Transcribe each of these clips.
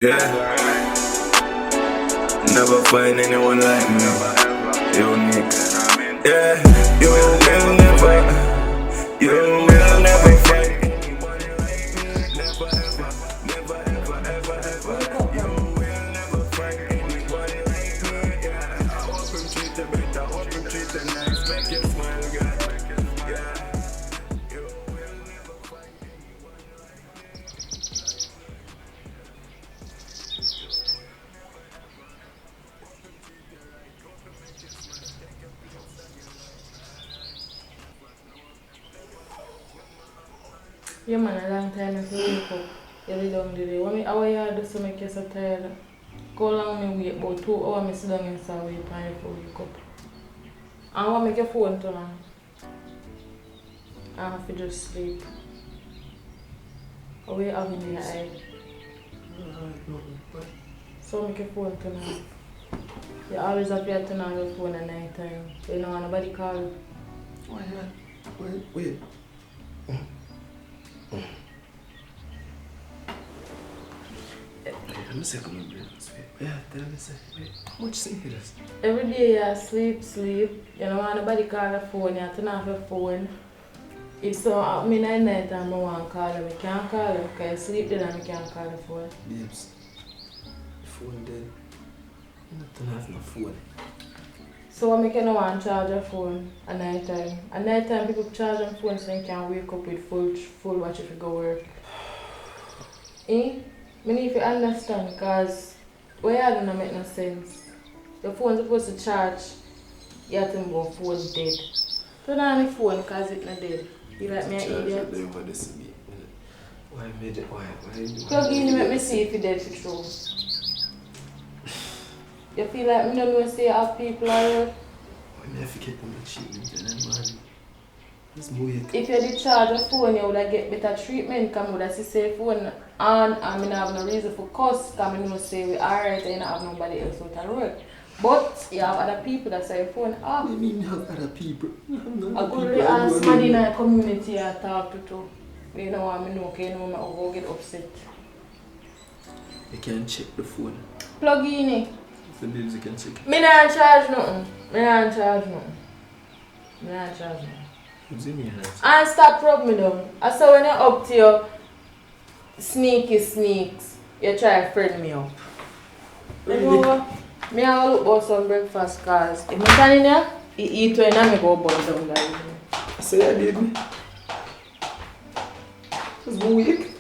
Yeah, never find anyone like me. Unique. Yeah, you will never find anybody like me. Never ever, never ever, ever, ever. You will never find anybody like me. Yeah, I hope you treat them better, I hope you treat them nice, make you smile, girl. Yeah, you will never find anyone like me. Yeah man, a long time I wake up every long day. What me hour you do so make you so tired? Go long me wait about 2 hours me sit down inside wait and before wake up. And what make your phone turn on? I have to just sleep. Or we have in your eye. So make your phone turn on. You always have to turn on your phone at night time. So you don't want nobody call you. Why not? Wait. Let me say, come on, yeah, tell me, say, wait, how much sleep it is? Every day you sleep. You don't want nobody call your phone, you turn off your phone. If so at night time I want to call you, I can't call you because you sleep then and I can't call your phone. Babes, the phone dead. I'm not turn off my phone. So what make you not want to charge your phone at night time? At night time people charge their phone so they can wake up with full watch if you go work. Eh? I need to understand because what you don't make no sense. Your phone is supposed to charge, you have to go phone dead. Turn on the phone because it's not dead. You like me an idiot? Why made it? Why? Plug in, make me see if you're dead for true. You feel like me don't know say you have people around? Why me have to get them treatment and then man? It's weird. If you did charge your phone, you would get better treatment because I would have say phone on and I don't have no reason for cuss because I know say we alright and you don't have nobody else with a work. But you have other people that say your phone off. What do you mean you have other people? I go to ask somebody in the community I talk to too. You know what I know, okay, you know I go get upset. You can check the phone. Plug in it. The bills you can check. Me not charge nothing. What's in your hands? And stop rub me down. I saw when you're up to your sneaks, you try to friend me up. You know what? Me I look about some breakfast cause if I stand in there, you eat when I go burn down like I say I did me. It's 1 week.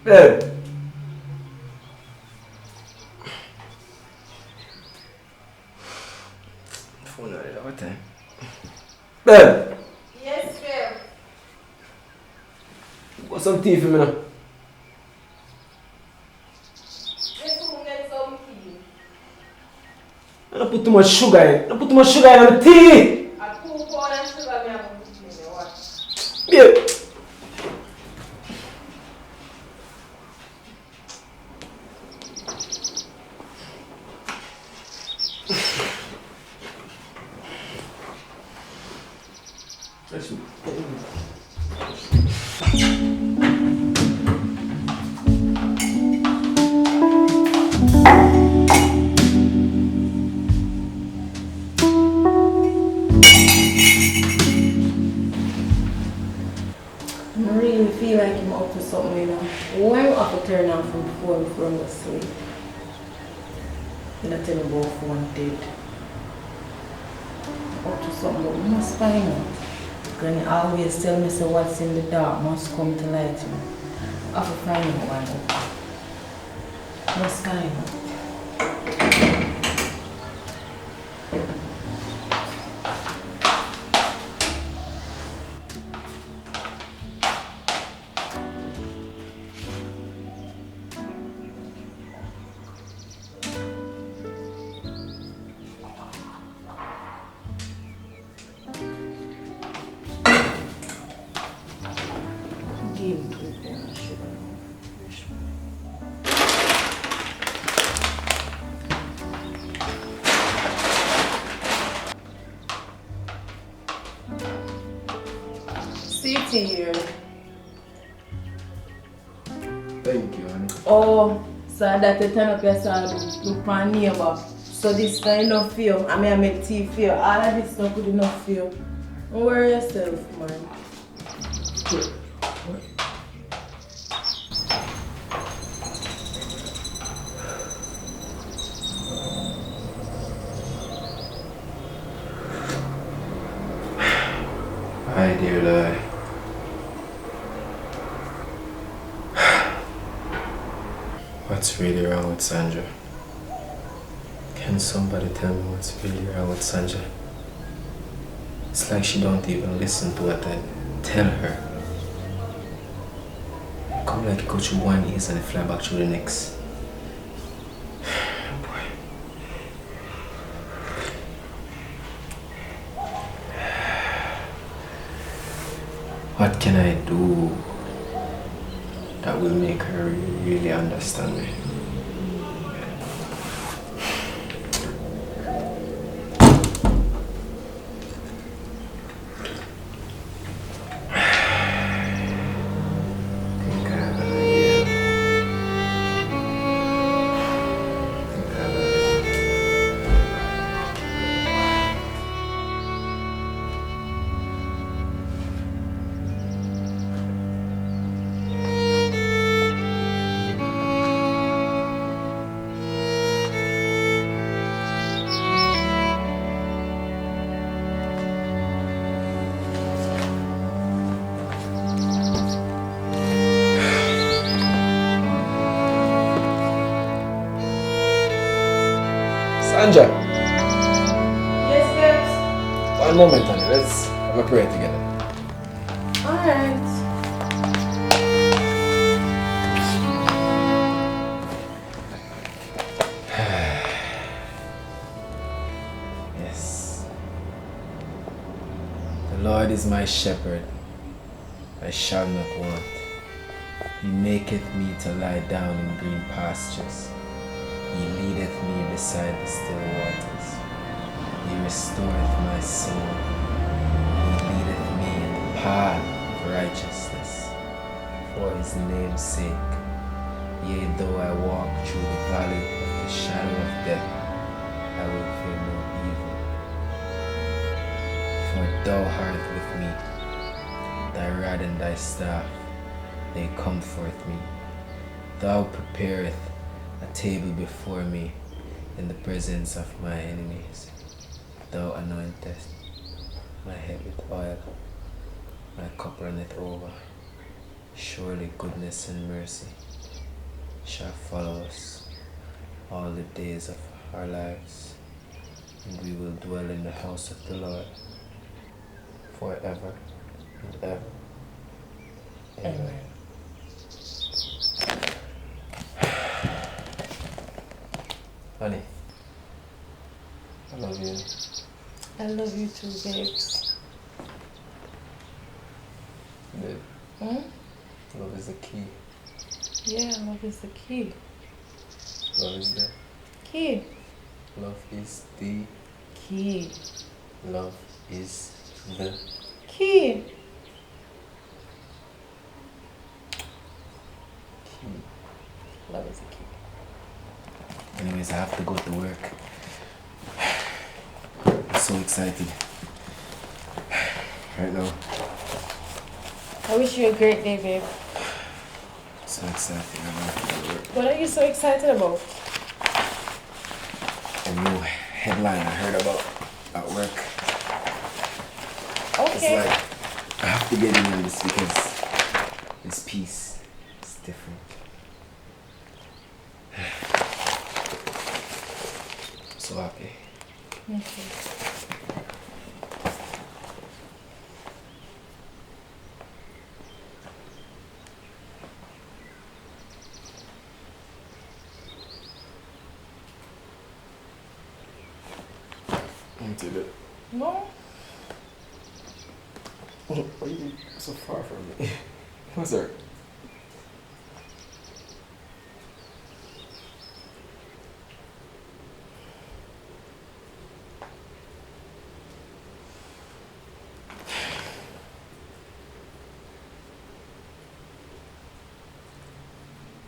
Babe. Phone out all the time. Babe. Yes, babe. Got some tea for me now. Let's go get some tea. Don't put too much sugar in. Don't put too much sugar in the tea. I put corn and sugar me have to tea. What? Yeah. I really feel like I'm up to something, you know. Why am I have to turn off from phone before I sleep? You don't tell me about phone dead. Up to something, but we must find out. Granny always tell me so what's in the dark must come to light. You know. I have to find out why. Must find out. Give it to me, sugar. tea here. Thank you, honey. Oh, so that you turn up your side, look my neighbor. So this not enough for you. I mean, I make tea for you. All of this not good enough for you. Don't worry yourself, man. Hi, dear Lord. What's really wrong with Sandra? Can somebody tell me what's really wrong with Sandra? It's like she don't even listen to what I tell her. Come like it go through one ears and it fly back through the next. Boy. What can I do that will make her really understand me? Sandra! Yes, babes? One moment, honey. Let's have a prayer together. Alright. Yes. The Lord is my shepherd. I shall not want. He maketh me to lie down in green pastures. He leadeth me beside the still waters. He restoreth my soul. He leadeth me in the path of righteousness for his name's sake. Yea, though I walk through the valley of the shadow of death, I will fear no evil. For thou art with me. Thy rod and thy staff, they comfort me. Thou preparest a table before me in the presence of my enemies. Thou anointest my head with oil, my cup runneth over. Surely goodness and mercy shall follow us all the days of our lives, and we will dwell in the house of the Lord forever and ever. Amen. Honey, I love you. I love you too, babes. Babe, Hmm? love is the key. Yeah, love is the key. Love is the Key. Love is the Key. Love is the Key. key. Love is the key. Anyways, I have to go to work. I'm so excited. Right now. I wish you a great day, babe. So excited. I have to go to work. What are you so excited about? A new headline I heard about at work. Okay. It's like I have to get in on this because this piece is different. I'm so happy. Me too. Into it. No? Why are you so far from me? What's that?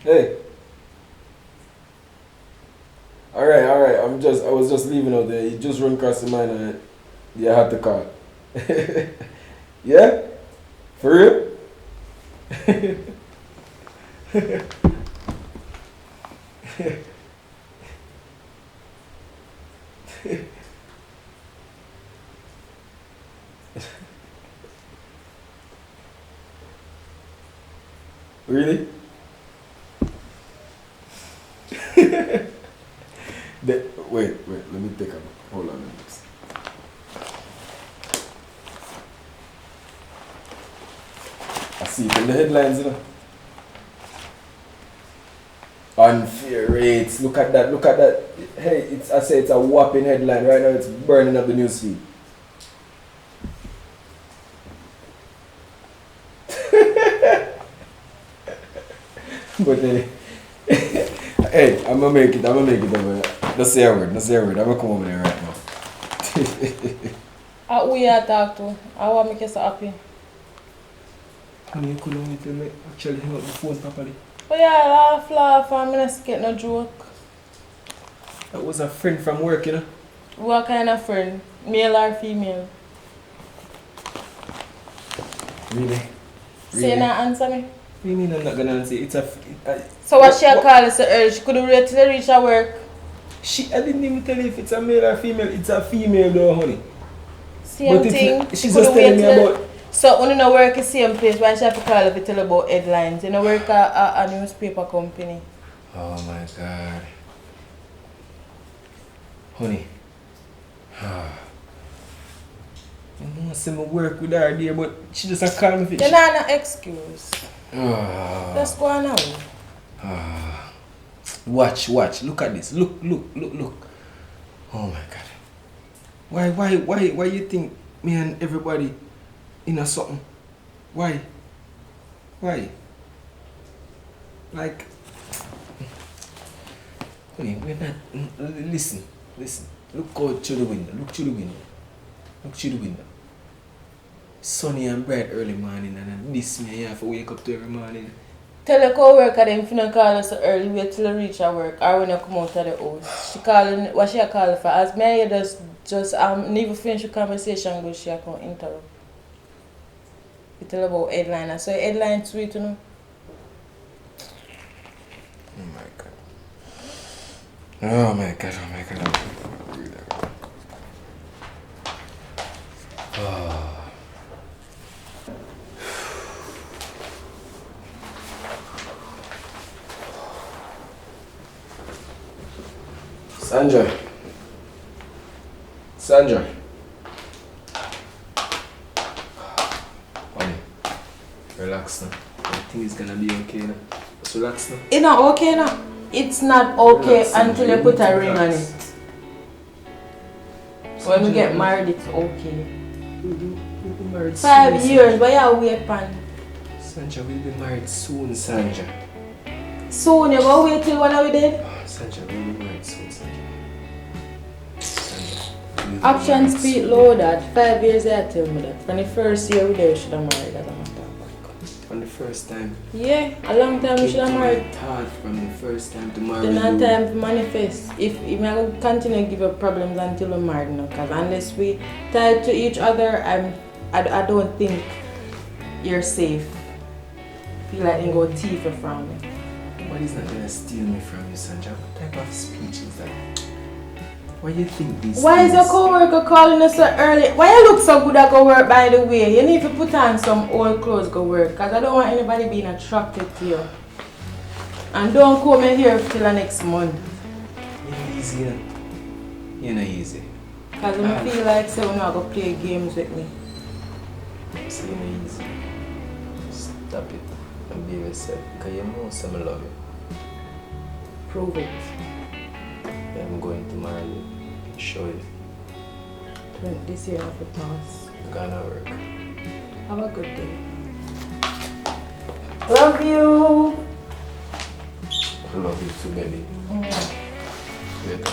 Hey. Alright. I was just leaving out there. You just run across the mind and you had to call. Yeah? For real? Really? Wait, let me take a hold on. I see it in the headlines, you know. Unfair rates. Look at that. Hey, I say it's a whopping headline. Right now it's burning up the newsfeed. But hey, I'm gonna make it over. Don't say a word. I'm gonna come over there right now. Who you talk to? I want to make you so happy. Honey, you couldn't wait till me actually hang up the phone properly. But yeah, laugh, I'm not get no joke. That was a friend from work, you know. What kind of friend? Male or female? Really? Say not answer me. What do you mean I'm not gonna answer? So what she call us so early? She couldn't wait till they reach her work. I didn't even tell you if it's a male or female. It's a female though, honey. Same thing. She's just telling me about... So when you know work is same place, why she have to call if you tell about headlines? You know work a newspaper company. Oh my God. Honey. I know I say I work with her there, but she just a call me for You're not an excuse. Oh. Let's go on now. Watch. Look at this. Look. Oh my God. Why you think me and everybody in a something? Why? Like, honey, we're not. Listen. Look out through the window. Look through the window. Sunny and bright early morning, and this me I have to wake up to every morning. Tell your co-worker them if you don't call us so early, wait till you reach her work or when you come out of the house. She calling, what she call for? As me I just never finish the conversation, but she come interrupt. You tell about headline. So headline sweet, you know. Oh my God. Oh. Sandra. Honey, relax now. Everything is gonna be okay now. Just relax now. It's not okay now. It's not okay Relax, until you put a ring on relax. it. When we get married, it's okay. We'll be married 5 soon, years, why are we upon? Sandra, we'll be married soon, Sandra. Soon, you go wait till when are we dead? Oh, Sandra, we'll be married soon, Sandra. We'll be Options married speak soon. low that. 5 years I tell me that. From the first year we there, we should have married as a matter of fact. From the first time. Yeah, a long time we should have married. Thought from the first time to marry Then not you. time to manifest. If we will continue to give up problems until we're married now, because unless we tie to each other, I don't think you're safe. Feel like they go thief you from me. Nobody's not gonna steal me from you, Sandra. What type of speech is that? Why you think this? Why is your co-worker calling us so early? Why you look so good at go work, by the way? You need to put on some old clothes go work, because I don't want anybody being attracted to you. And don't come in here till the next month. You're easy, you know. You're not easy. Because I feel like so I'm not going to play games with me. So you're not easy. Stop it and be yourself. Because you know someone love you. Prove it. I'm going to marry you. Show you. This year of the pass. Gonna work. Have a good day. Love you. I love you too, baby. Later.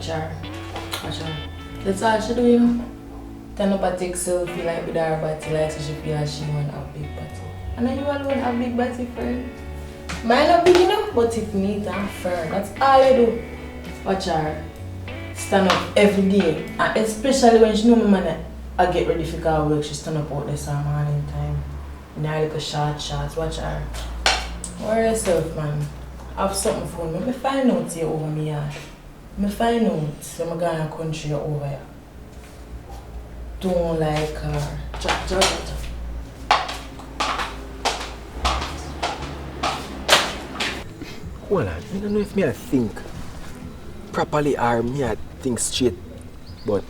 Watch her. Watch her. That's all she do, you know. Turn up a take selfie like with her body like so she feel like she want to have big body. And then you alone have big body, friend. Mine not big enough, but it neat and firm. That's all I do. Watch her. Stand up every day. And especially when she know my man I get ready for her work, she stand up out there some morning time. In her little shorts. Watch her. Worry yourself, man. Have something for me. Me find out you over me yard. Me find out so I'm going to country you over here. Don't like her. Chop. Hold on, I don't know if me I think properly or me I think straight, but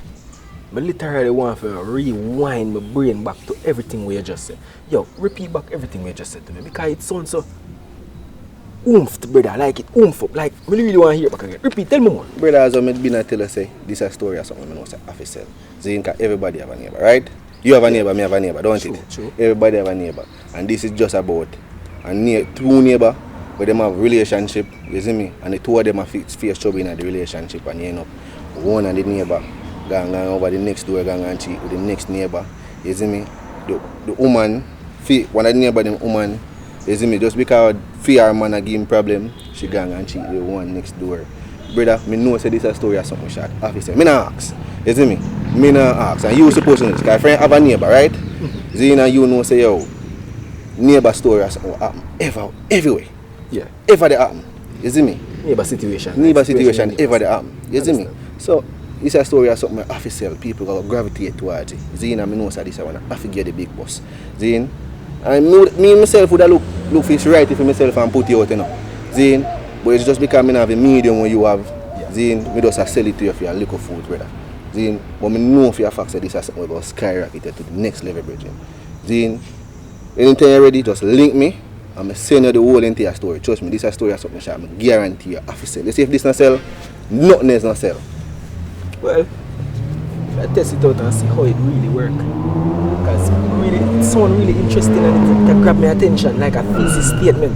I literally want to rewind my brain back to everything we just said. Yo, repeat back everything we just said to me because it sounds so oomph, brother, like it oomph up, like I really want to hear it back again. Repeat, tell me more. Brother, as I'm been a tell you say, this is a story or something I know say official. Zinka, everybody have a neighbor, right? You have a neighbor, me have a neighbor, don't it? True. Everybody have a neighbor. And this is just about two neighbor where them have relationship, you see me? And the two of them have face trouble in the relationship and you end up one of the neighbor going over the next door, going and cheat with the next neighbor, you see me? The woman, one of the neighbor, the woman, you see me, just because fear man give him problem, she gang and cheat with the one next door. Brother, me know say this is a story or something short. Officer, me not ask. You see me? Me not ask. And you supposed to know this. Because friend have a neighbor, right? Zina, you know say yo, neighbor story or something happen everywhere. Yeah. Ever they happen. You see me? Neighbor situation. Neighbor situation ever they happen. You see me? So this is a story or something official. People go gravitate towards it. Zina, me know say this I wanna have to get the big boss. Zin. And me myself would have look for it's right for myself and put it out, you know. Zin. But it's just because I have a medium when you have, Zin, I just sell it to you for your little food, brother. Zin, but I know for your fact that this is something going to skyrocket to the next level, brother. Zin, anytime you're ready, just link me and I send you the whole entire story. Trust me, this is a story of something I guarantee you have to sell. You see if this not sell, nothing else not sell. Well, I test it out and see how it really works. Because it sounds really interesting and it grab my attention like a thesis statement.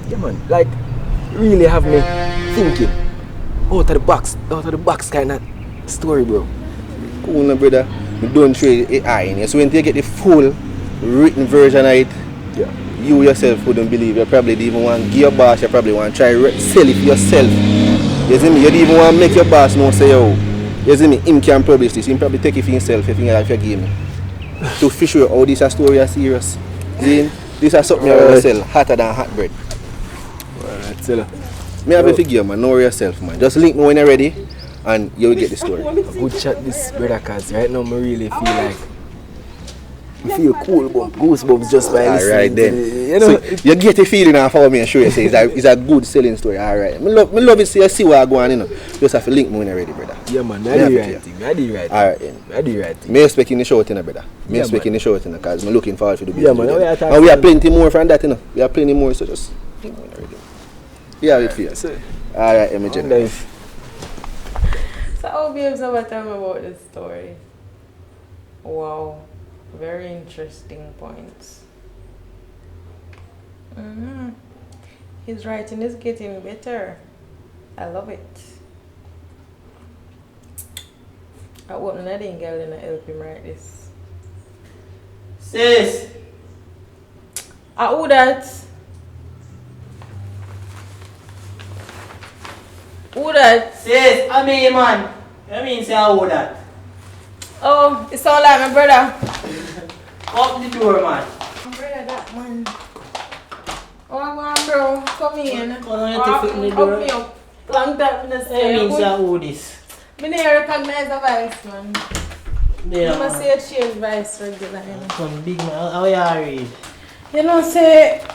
Yeah man, like really have me thinking out of the box kind of story, bro. Cool, no, brother. We don't trade AI in here. So when you get the full written version of it, you yourself wouldn't believe. You probably didn't even want to give your boss, you probably want to try sell it for yourself. You see me? You didn't even want to make your boss know, say, yo, you see me, him can publish this, he probably take it for himself if you give me. To fish you how this a story is serious. See, this is something you will sell hotter than hot bread. Alright, tell her. Me have a figure, man. Know yourself, man. Just link me when you're ready and you will get the story. Good chat this, brother, cause right now I really feel like I feel cool, but goosebumps just by listening. Alright then. You know, so you get a feeling and follow me and show you say it's a good selling story. Alright. Me love it so you see what I go on, you know. Just have to link me when you're ready, brother. yeah man, I do right thing. Alright then. I do right thing. Me expecting the show, brother. Me Yeah, expecting the show, because I'm looking forward to the Yeah, business. man, with them. we are And we have plenty more from that, you know. We have plenty more, so just link me when you're ready. Yeah, it feels. So, Alright, Imogen. So how babes ever tell me about this story? Wow. Very interesting points. His writing is getting better. I love it. I hope none of them girls gonna help him write this. Sis, Who that? Who that? sis, I mean man. I mean say how that. Oh, it sound like my brother. Open the door, man. My brother, that man. Oh, I want bro, come in. Come on, you take me door. Open me up. Long time in the I stay. mean say how this. I didn't recognize the voice, man. There, I must say a change voice regular, you know. Come big man, how you read? You know, say,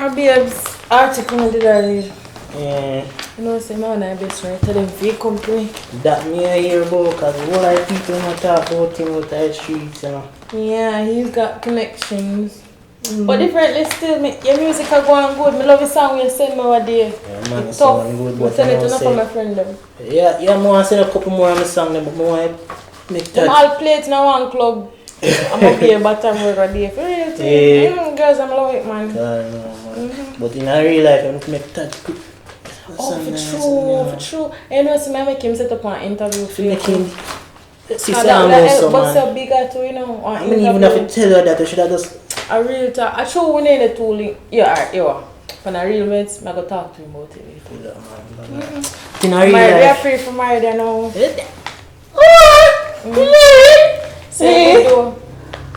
our babes article I did I read. Yeah, You know, say, my own best friend, tell them fake company. that me I hear about, because a lot of people not talk about him out the streets, you know. Yeah, he's got connections. But differently still, your music are going good. I love the song you send me one day. Yeah, man, It's it tough. sound good, I but send I it to know enough of my say, friend them. yeah, I want to send a couple more of my songs, but I want to make Them that. all play it in one club. I'm up here bottom work a day. For real thing. Yeah. Girls, I'm love it, man. No, man. But in a real life, I want to make that Oh, for true. You know, so I make him set up an interview for you. Make him. See, But so bigger too, you know. I mean, even if you tell her that, you should have just. A real talk. I show we need the tooling. Yeah, alright, yeah. When I real mates, I go talk to him about it. In a real We are life. free from married now. See? So,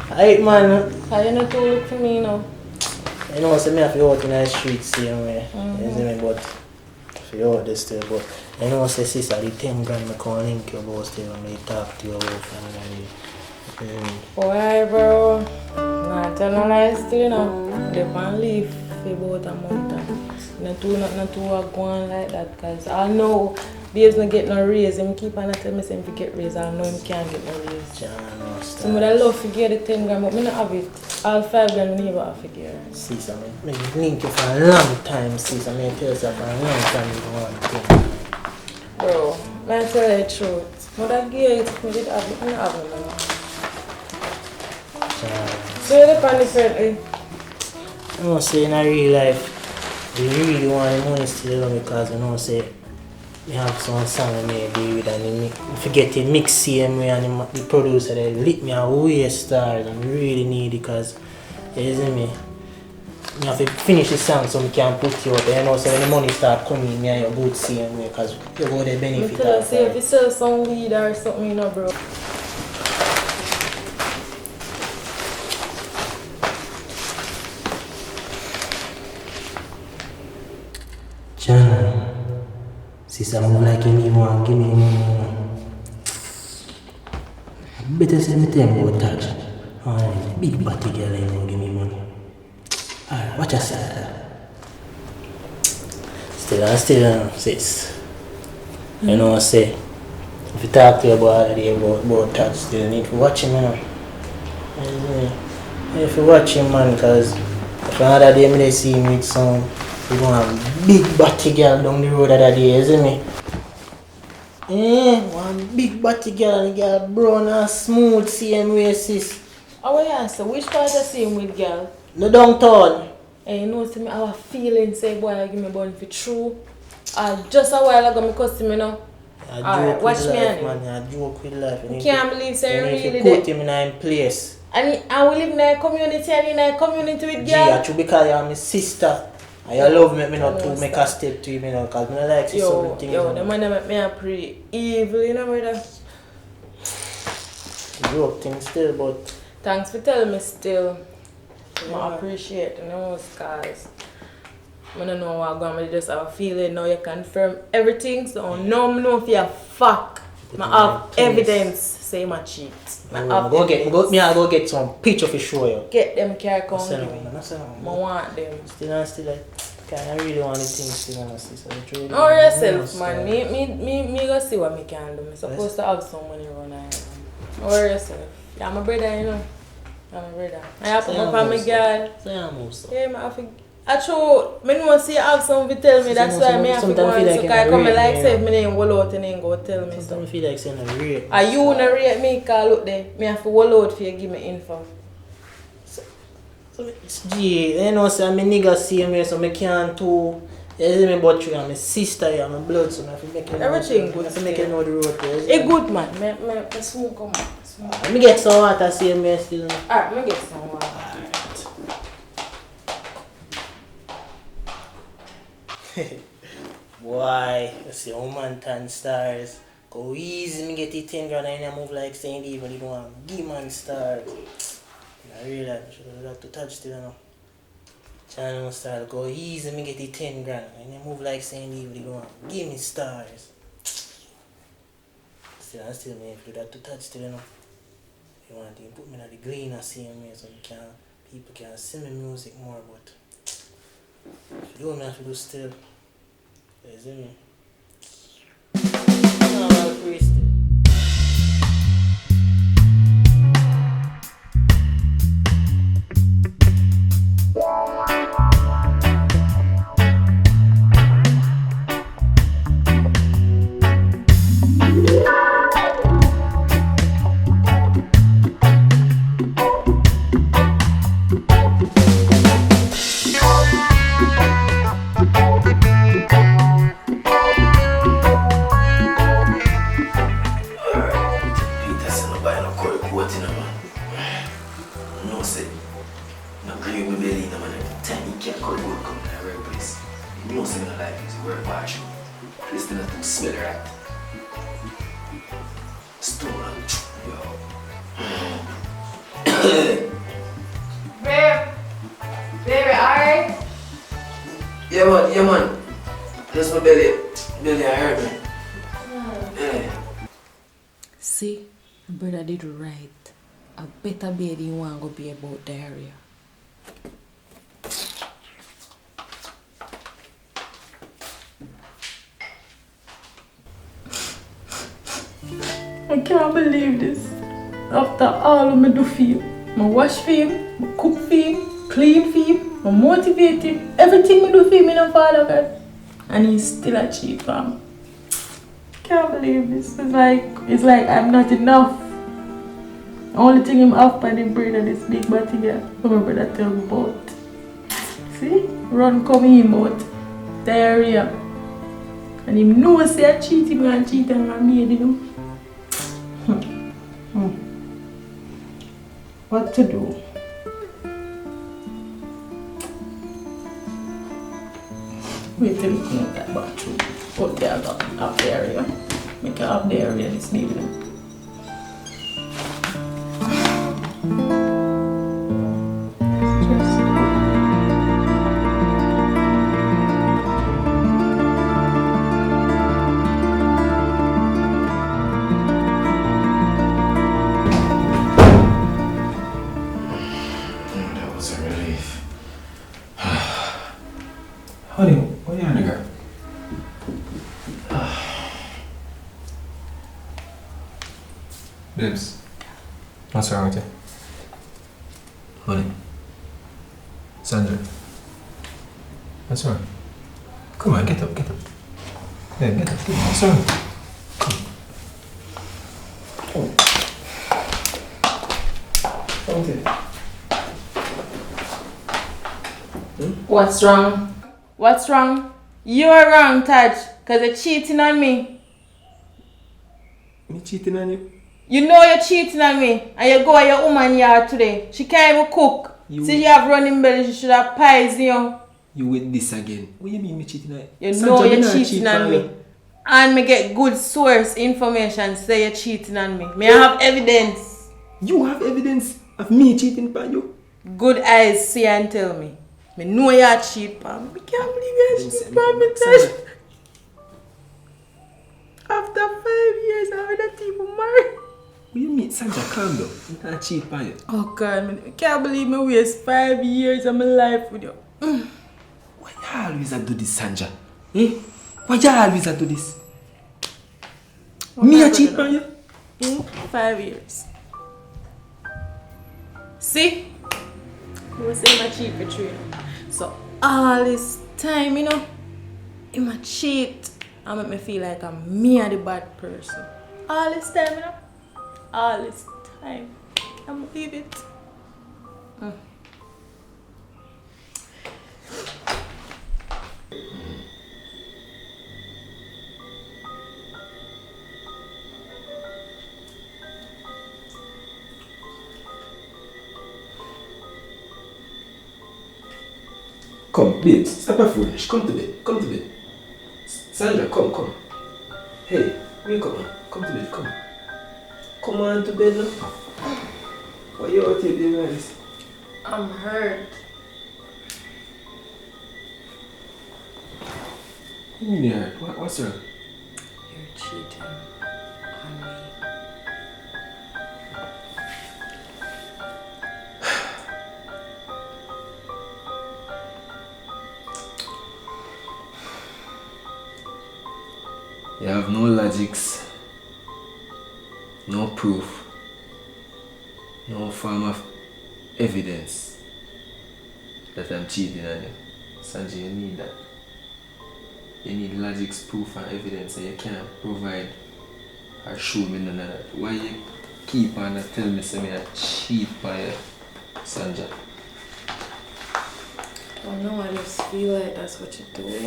Alright, man. how you not to look for me now? You know, so me have to go out in the streets same way. You see me, but if you out there still, but you know, say sister, the 10 grand I can link you about still and me talk to you about family. Why, bro? Nah, tell no lies still, you know. They can leave for about a month. Not too go on like that, because I know Dave's not get no raise. Him keep on telling me him to get raise. I know him can't get no raise. So I love to get the 10 grand, but I don't have it. All 5 grand I never have to get. See, so I link you for a long time, see, so I tell you for a long time you want to. Bro, I tell you the truth. But I get it if I did have it. I don't have it now. So you depend differently. I don't say in a real life, we really want the money still alone because we know say we have some song we made with and we forget to mix same way and the producer they lit me away stars and we really need it because you see me. I have to finish the song so we can put you out there, you know, so when the money start coming, me and you both same way because you go the benefit. I tell you, say if you sell some weed or something, you know, bro. John, sister, I'm like give me one, give me one. Better say me tell me about touch. Oh, big body girl, you know, give me money. Alright, what you say? Still, sis. You know what I say? If you talk to your boy about touch, still need to watch him, you know. If you watch him, man, because if another day they see him with some, you want a big body girl down the road the other day, you see me? One big body girl and the girl brown and smooth, same way, sis. I want to answer, which part you see him with, girl? No downtown. And you know, see me, I have a feeling, say, boy, I give me bun for true. Just a while ago, I cussed him, you know. Alright, watch me life, man. I joke with life. I can't believe say you really need to put him in a place. And I will live in a community and in a community with girls. Yeah, true because you're my sister. And you love me not to make a step to him, you know, because I like to see certain things. Yo, the man that make me a pretty evil, you know, brother. Joke thing still, but... Thanks for telling me still. I appreciate it, you know, guys. I don't know what I'm going to just have a feeling now you confirm everything. So now I know if you're fuck. I have evidence say my cheat. Go get some picture for show you. Get them car count. I want them. Still like, I really want the things still honestly. So know yourself, man. Me go see what me can do. I'm supposed to have some money run out. Know yourself. Yeah, my brother, you know. I'm a brother. I have to go for my girl. Yeah, I have to. Actually, I know see you have something to tell me. That's why I have to go on. So I come like say if I ain't roll out and ain't go tell me. Sometimes I feel like saying a rate. Are you not rate me? Cause look there. I have to roll out for you give me info. So it's G. You know, say I'm a nigga same way, so I can't too. You see me, but you are my sister, you are my blood, so I have to make it. Everything good. I have to make it know the road. It's good, man. I smoke come on. Let me get some water, same way still. Alright, let me get some water. Boy, you see woman tan stars. Go easy, me get it 10 grand and I move like Saint Evil, you don't want give man stars. I realize I should have got to touch still, you know. Channel style, go easy, me get it 10 grand and I move like Saint Evil, you don't want give me stars. Still me if you got to touch still, you know. You want to put me in the green and same way so people can see me music more, but if you don't have to do still. You see me? No, I'm free still. work watch. This thing doesn't smell right. Stolen. Yo. Babe! Baby, alright? Yeah man. Just my belly hurt me. Yeah. See, brother did right. A better baby you want to be about diarrhea. I can't believe this. After all I do for you, I wash for him, I cook for him, clean for him, I motivate him, everything I do for him in a father God. And he's still a cheat fam. Can't believe this. It's like I'm not enough. The only thing I'm off by the brain of this big body here, my brother tell me about. See? Run coming him out. Diarrhea. And he knows say I cheat him and cheat and I made him. What to do? Wait till we clean that bathroom. Put there up the area. Make it up the area this evening. That was a relief. Honey, what are you doing, girl? Babes, what's wrong with you? Honey. Sandra. What's wrong? Come on, get up. Babe, get up. What's wrong? Come. Okay. What's wrong? What's wrong? You're wrong, Taj, because you're cheating on me. Me cheating on you? You know you're cheating on me, and you go at your woman yard today. She can't even cook. See, you have running belly, she should have pies, you know. You with this again? What do you mean me cheating on you? You Sandra, know me you're not cheating cheat on on me. you. And me get good source information say you're cheating on me. May I have evidence? You have evidence of me cheating on you? Good eyes see and tell me. Me know you're cheat, Pam. I can't believe you're cheat, Pam. Me Taj. After 5 years, I'm not even married. What do you mean? Sandra, calm down. I'm not cheat on you. Oh God, I can't believe me waste 5 years of my life with you. Why you always do this, Sandra? Eh? Why you always do this? Me a cheat on you? 5 years. See? You were saying I cheat for 3. So all this time, you know, I'm a cheat. I make me feel like I'm me the bad person. All this time, you know? All this time. I can't believe it. Come, babes, stop your foolish. Come to bed. Come to bed. Sandra, come. Hey, wake up, man. Come to bed, come. Come on to bed now. Why you out here doing this? I'm hurt. What do you mean you're hurt? What's wrong? You're cheating on me. You have no logics, no proof, no form of evidence that I'm cheating on you. Sanjay, you need that. You need logics, proof and evidence, and you can't provide or show me none of that. Why you keep on and tell me something I cheat on you, Sanja? Oh no, I just feel like that's what you're doing.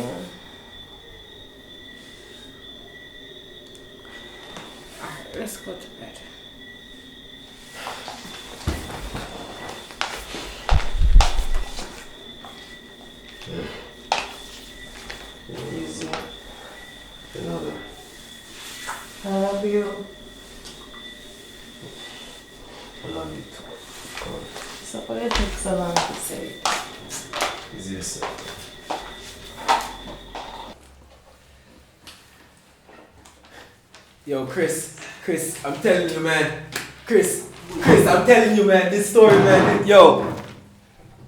Alright, let's go to bed. Easy. I love you. I love you too. So why it take so long to say it? Is yourself. Yo, Chris, I'm telling you, man. Chris, I'm telling you, man, this story, man, yo,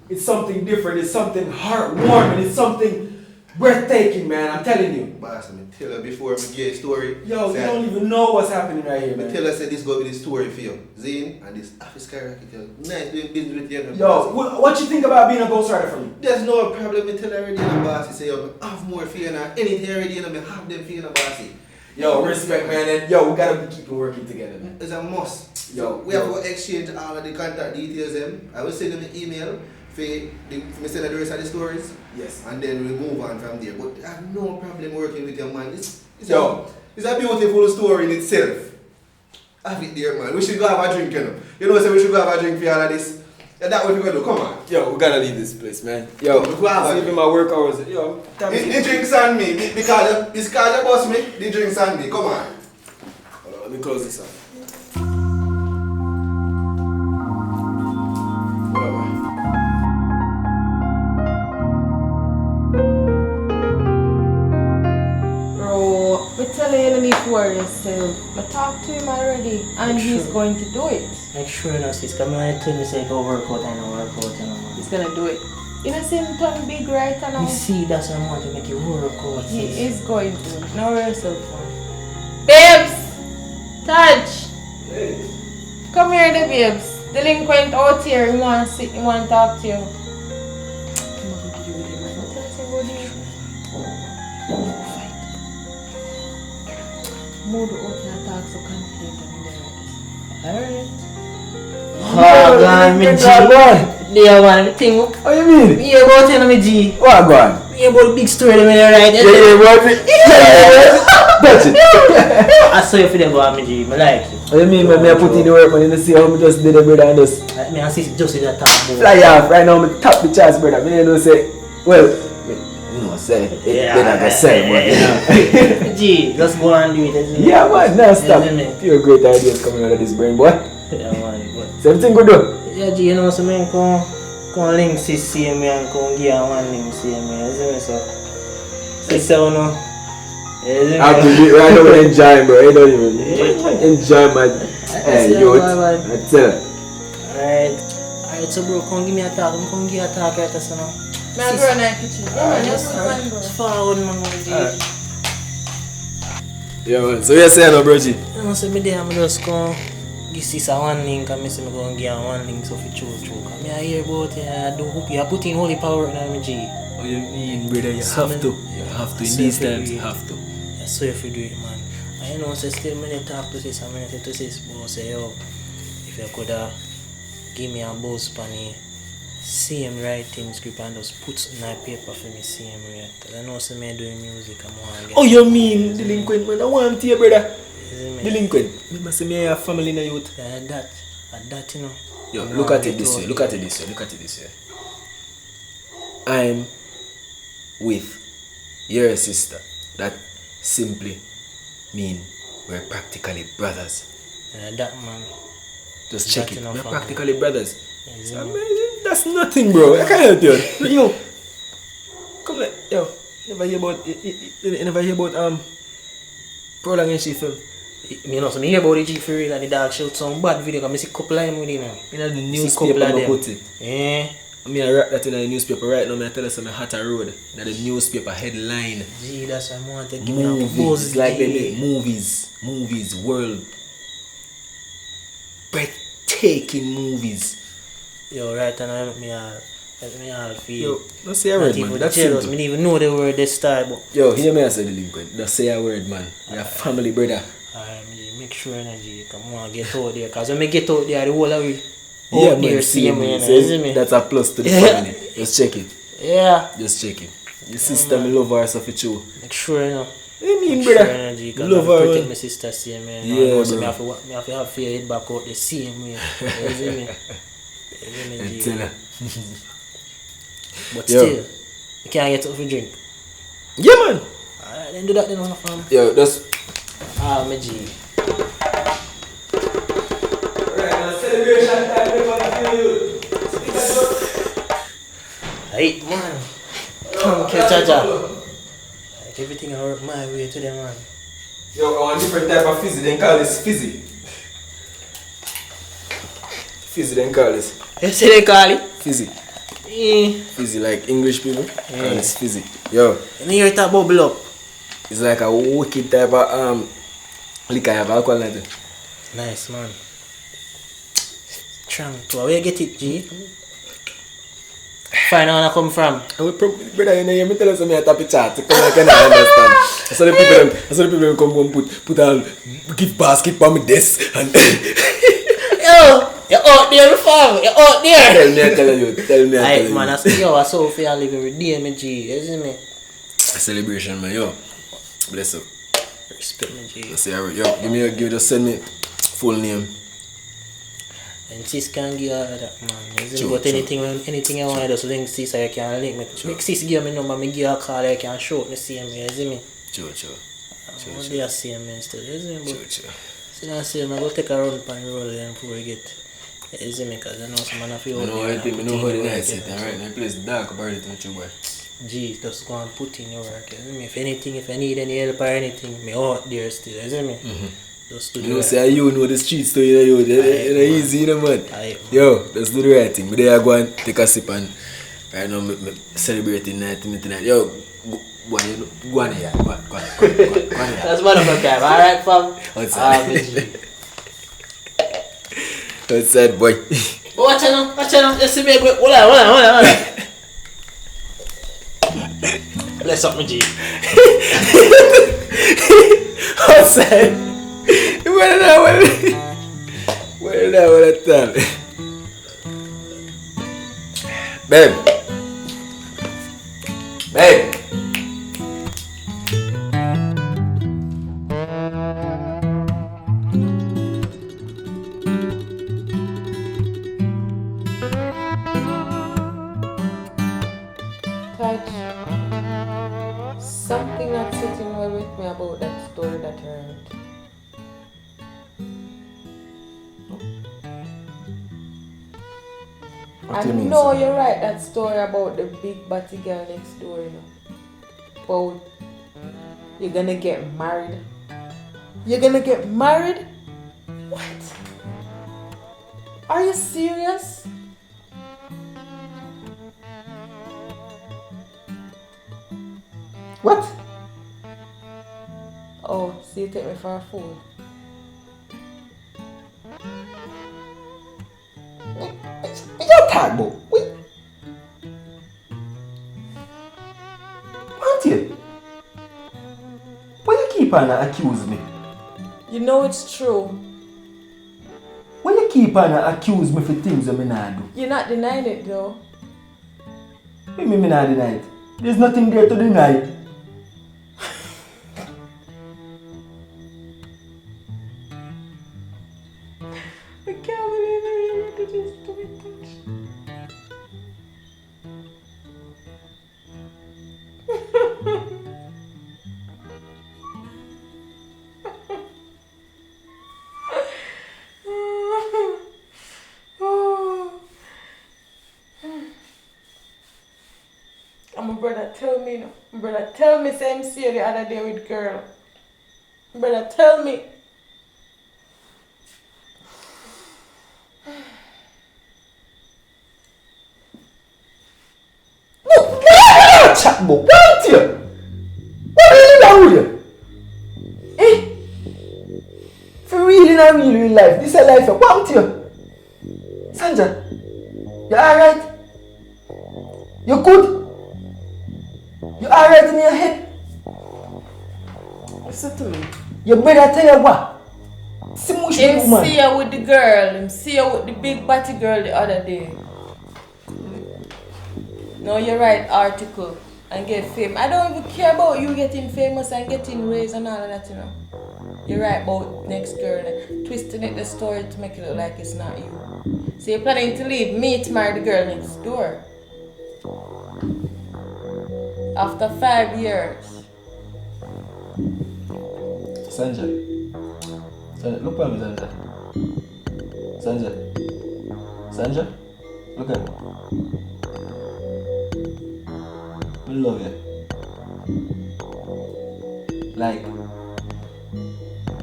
it's something different, it's something heartwarming, it's something breathtaking, man, I'm telling you. Boss, I tell her before I get a story. Yo, you don't even know what's happening right here, I man. tell her say this go be the story for you. Zane and this office skyrocket. Nice doing business with you. Yo, what you think about being a ghostwriter for me? There's no problem. I tell her already, boss. He say, yo, I have more for you now. Anything already, and I have them for you, bossy. Yo, respect, man, and yo, we gotta be keeping working together, man. It's a must. Yo, we have to exchange all of the contact details. I will send them an email for me send the rest of the stories. Yes. And then we move on from there. But I have no problem working with your man. It's a beautiful story in itself. Have it there, man. We should go have a drink, you know. You know, so we should go have a drink for all of this. Yeah, that's what we're gonna do. Come on. Yo, we gotta leave this place, man. Yo, even my work hours. Yo, the drinks on me. Because you boss me. The drinks on me. Come on. Hold on, let me close this up. We're telling you need to worry yourself. I talked to him already and he's going to do it. Make sure you know, sis, come on and tell me say go work out and work out, you know, man. He's gonna do it. You know, see him turn big right now? You see, that's what I want to make you work out, sis. He is going to. Now worry yourself, man. Babes! Touch! Hey. Come here, the babes. Delinquent out here. He want to sit, he want to talk to you. Mood out and talk so confident and Alright. Oh, God, me G. There, man, the thing. What you mean? Me about you, me G. What, go on? Me about the big story, me right? Yeah, what? Touch it. I saw you for them, go on, me G. Me like you. What you mean, man? I put in the work, man. You see how I just did it, brother, and just Me and sis just in that top board. fly off. Right now, I top the charts, brother. Me don't say, well, you know, say, Yeah, they not gonna say, but you know. G, just go and do it. Yeah, man, now stop. Yeah, man. Pure great ideas coming out of this brain, boy. Yeah, man. So everything good, though? Yeah, G, you know, so man, come link sis see me and come give her one link see me. You see me, so. Sis, you know. I have to be right now enjoy, bro. You don't even enjoy my youth. I tell you. Alright, so bro, come give me a talk. Come give a talk right now, so now. May I go in the kitchen? Yeah, man, just Forward, man, G. Yeah, man. So you're saying, no, bro, G? You know, so me there, I just come give sis a one link and me say me go and give her one link so for choke. I hear about it, I do hope you put in holy power in me, G. What you mean, brother? You So have to. You have to. In these times, you have to. Yeah, so if you do it, man. And you know, so still when I talk to sis, I say to sis, but say, yo, if you could give me a buzz on the same writing script and just put something on paper for me same way. Because I know some me doing music, I'm going to get. Oh, you mean delinquent, man? I want to you, brother. See me? Delinquent. Remember, say me have a family in the youth. Yeah, that, you know. Yo, I'm look gonna at it get this out way. of Look at it this way. Look at it this way. I'm with your sister. That simply mean we're practically brothers. Yeah, that, man. Just check That's it. enough We're for practically brothers. Yeah, It's you know. amazing. That's nothing, bro. I can't help you. Yo, come like, yo. Never hear about PROLONGHD film. You know, so me hear about the G for real and the dog shoot some bad video because I see a couple of them with it now. In the See newspaper, couple of I them. put it. Yeah. I mean, I write that in the newspaper right now. I tell you something hot a road. In the newspaper headline. Gee, that's what I want to give me a Movies, buzz. like they G. make movies, world breathtaking movies. Yo, right now, let me all feel. Yo, don't say a word, man. That's jealous. simple. Me didn't even know the word this time, but Yo, hear me as a delinquent. Don't say a word, man. You're a family brother. make sure energy come on get out there. Cause when I get out there, the whole of it Yeah, out there man, see me, you so see me? that's a plus to the Yeah. family. Just check it. Yeah, Just check it. Your sister, me love her so for you. make sure you know. I mean, Make sure brother. energy, cause Love I her, protect man. my sister same man. Yeah, I know, so bro. me have to have fear head back out the same way. You see me? You see me, I G? tell her. But Yo. still, you can't get out for drink. Yeah, man. Alright, then do that then, fam. Yo, that's... Ah, my G. Celebration time, Hey, man. Okay, Jaja. Like everything I work my way to them, man. Yo, I want different type of fizzy, then call this fizzy. Fizzy, then call this. You say they call it? Fizzy. Eh. Fizzy, like English people. Call this fizzy. Yo, You hear it bubble up? it's like a wicked type of liquor, have alcohol in it. Nice, man. Tranquil. Where you get it, G? Find out where I come from. Brother, you know, you tell us me a top chat. Come I cannot understand. I saw the people come put all gift basket for me desk and Yo! You're out there, fam! You're out there! tell me. Alright, man, I say, yo, I saw for you live every day, my G. You see me? A celebration, man, yo. Bless up. Respect me, G. I say, yo, just send me full name. And sis can give all of that, man. You see, True, but anything I want to do, so link sis, I can link me. Make sis give me number, me give her a call, I can show it, me see me, you see me? True. I'm they are seeing me still, you see me? But, True. so I say, I go take a run upon the road then before we get, you see me? Because I know some man of you I know how the night sit, alright? My place dark about it with you, boy. G, just go and put in your work, you see me? If I need any help or anything, me out there still, you see me? Just do the You know, right say you know the streets, so you know, easy, you know, man. Aye. Yo, let's do the right thing. But there I go and take a sip and right now, me celebrating night tonight. Yo, go on here. Go on here. That's motherfucker, alright, fam? Outside. Outside, boy. Watch out, you see me, hold on. Bless up, my G. Outside. What I tell? Babe. Touch. Something not sitting well with me about that story that I heard. What I do you mean, know sir? you're right, that story about the big body girl next door, you know. About you're gonna get married. You're gonna get married? What? Are you serious? What? Oh, so you take me for a fool? You talk about? Wait. Auntie, why you keep on accuse me? You know it's true. Why you keep on accuse me for things that I not do? You're not denying it though. What do you mean I not deny it? There's nothing there to deny. I can't believe I did this to me, Touch. And my brother tell me, no. My brother tell me same see the other day with girl. My brother tell me. Chat about what here? What are you down with you? Eh? For real in a real life, this is a life of what here? Sandra, you alright? You good? You alright in your head? Listen to me. Your brother tell you what? See much Him woman. see her with the girl. Him see her with the big body girl the other day. No, you're right, article. And get fame. I don't even care about you getting famous and getting raised and all of that, you know. You're right about next girl. Twisting it the story to make it look like it's not you. So you're planning to leave me to marry the girl next door. After 5 years. Sanja. Sanja, look at me, Sanja. Sanja. Sanja, look at me. I love you. Like, I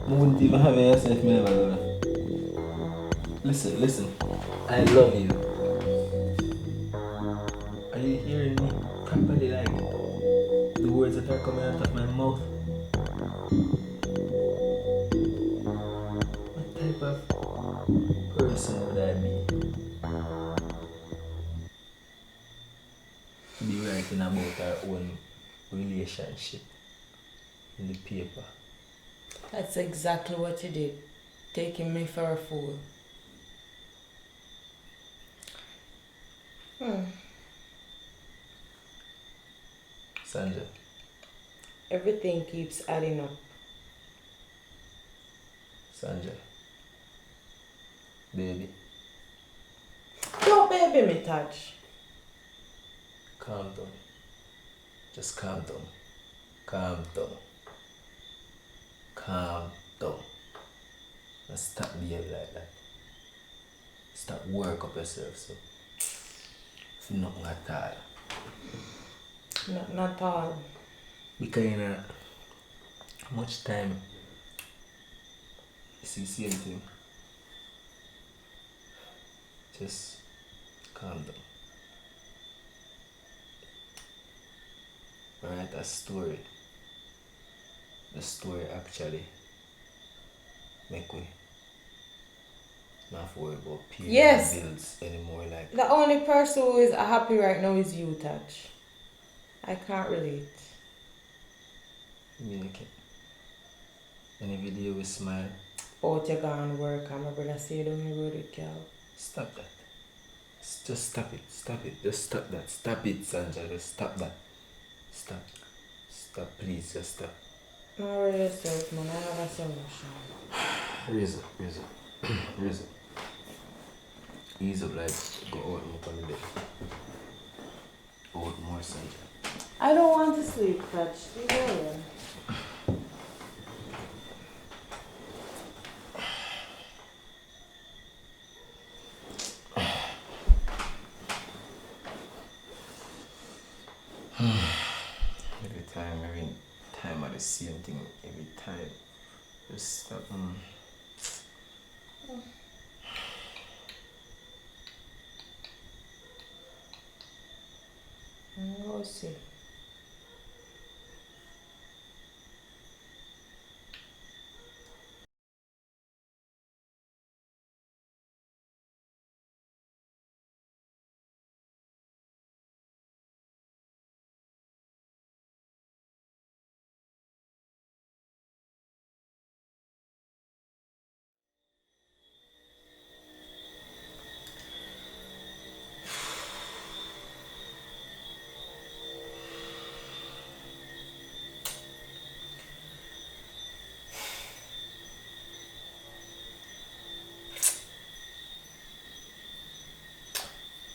wouldn't even have you if me never love you. Listen. I love you. Are you hearing me properly? Like, the words that are coming out of my mouth? What type of person would I be to be writing about our own relationship in the paper? That's exactly what you did. Taking me for a fool. Sanja, Everything keeps adding up. Sanja, baby, Don't baby me, Touch. calm down. Just calm down. Calm down. Calm down. And stop behaving like that. Stop work up yourself, so. For nothing at all. Not all. Because you know, much time you see same thing. Just calm down. Write a story. The story actually make we not have to worry about paying Yes. bills anymore. Like, The only person who is happy right now is you, Touch. I can't relate. you mean, okay. Any video we smile. Out you gone work and my brother say you don't know road with girl. Stop that. Just stop it. Stop it. Just stop that. Stop it, Sanja. Just stop that. Stop. Stop, please. Just stop. Don't worry yourself, man. I have a solution. Raise up. Raise up. Ease up, like, go out more on the bed. Out more, Sanja. I don't want to sleep, Touch. Leave me alone. Every time I the same thing. Every time. Just stop. We'll see.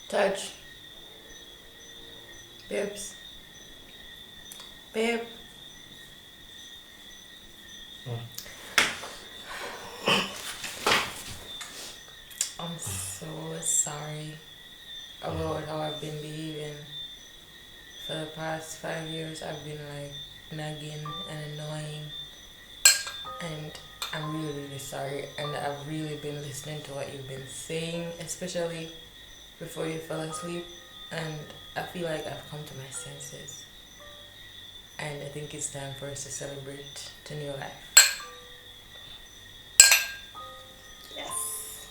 Touch. Babes. Babe. I'm so sorry about how I've been behaving. For the past 5 years, I've been like nagging and annoying. And I'm really, really sorry. And I've really been listening to what you've been saying, especially before you fell asleep. And I feel like I've come to my senses. And I think it's time for us to celebrate the new life. Yes.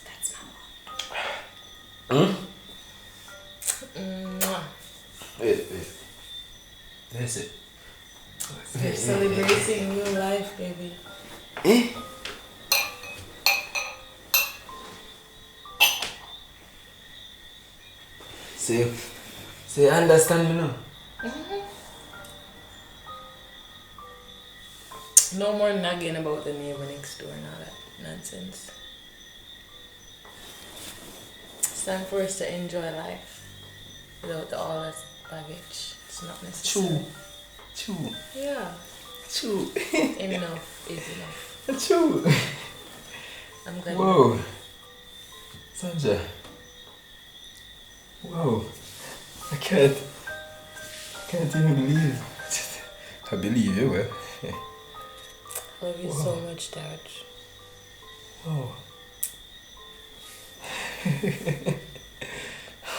That's my mom. Mwah. Wait. That's it. We're celebrating new life, baby. Say, understand me now. No more nagging about the neighbor next door and all that nonsense. It's time for us to enjoy life without all that baggage. It's It's not necessary. True. Yeah. True. Enough is enough. True. I'm glad. Whoa. Sanja. Whoa. I can't even believe it. I believe you, eh? I love you so much, Dad. Whoa.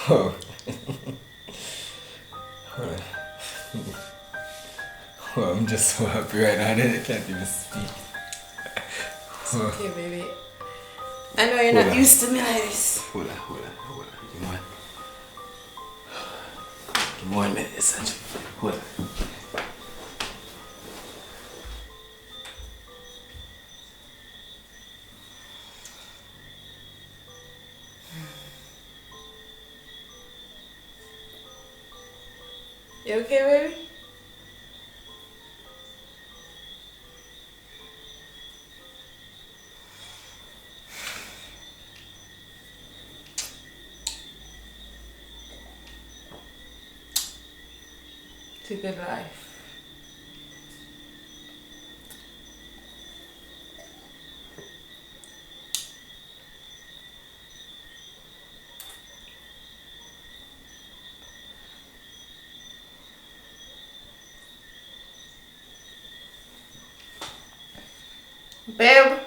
Oh. Oh, I'm just so happy right now that I can't even speak. It's okay, baby. I know you're not used to me like this. Hold on. You know what? Give me 1 minute, Sanjay. Hold on. You okay, baby? It's a good life. Babe.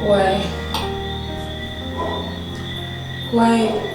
Why? Why?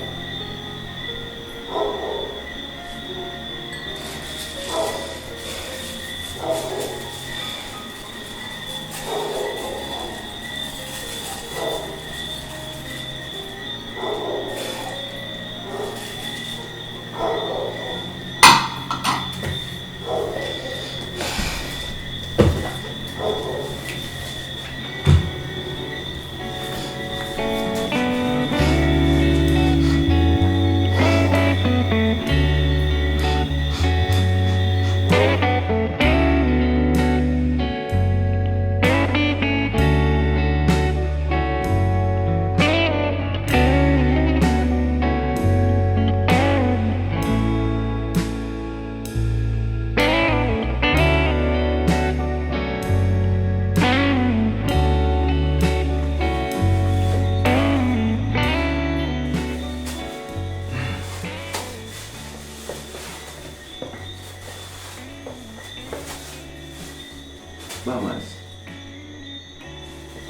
Mamas,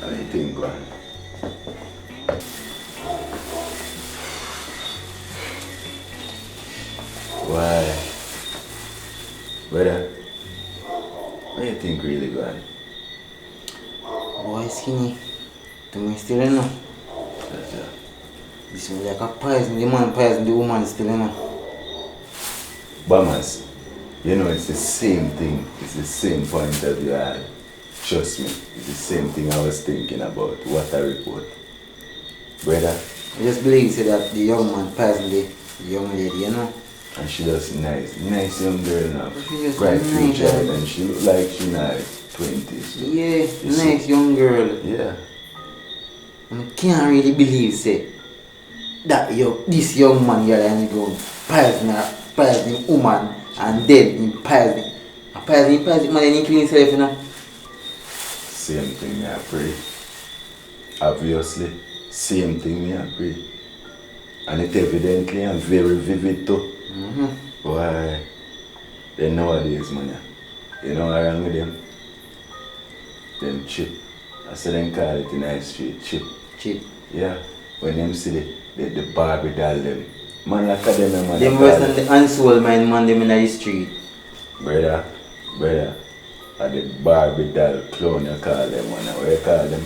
how do you think, God? Why? Brother, what do you think really, God? Boy, skinny. To me still in now. This is like a poison. The man poison, the woman still in now. Bamas, you know, it's the same thing. It's the same point of view I had. Trust me, it's the same thing I was thinking about. What a report. Brother. I just believe say that the young man poisoned the young lady, you know. And she just nice young girl now. She just Bright nice, future, yeah. and she look like she now 20s. Yeah, You nice see? young girl. Yeah. I can't really believe say that this young man here and go poison woman and then he poison man and he kill himself, you know. Same thing I pray. Obviously, same thing I pray. And it evidently and very vivid too. Why? Then nowadays, man, you know what wrong with them? Them chip. I said them call it in the street, chip. Chip. Yeah. When them see the Barbie doll them. Man like them, man. Them worse than the unsold man them in the street. Brother, are the Barbie doll clone you call them, man. What you call them?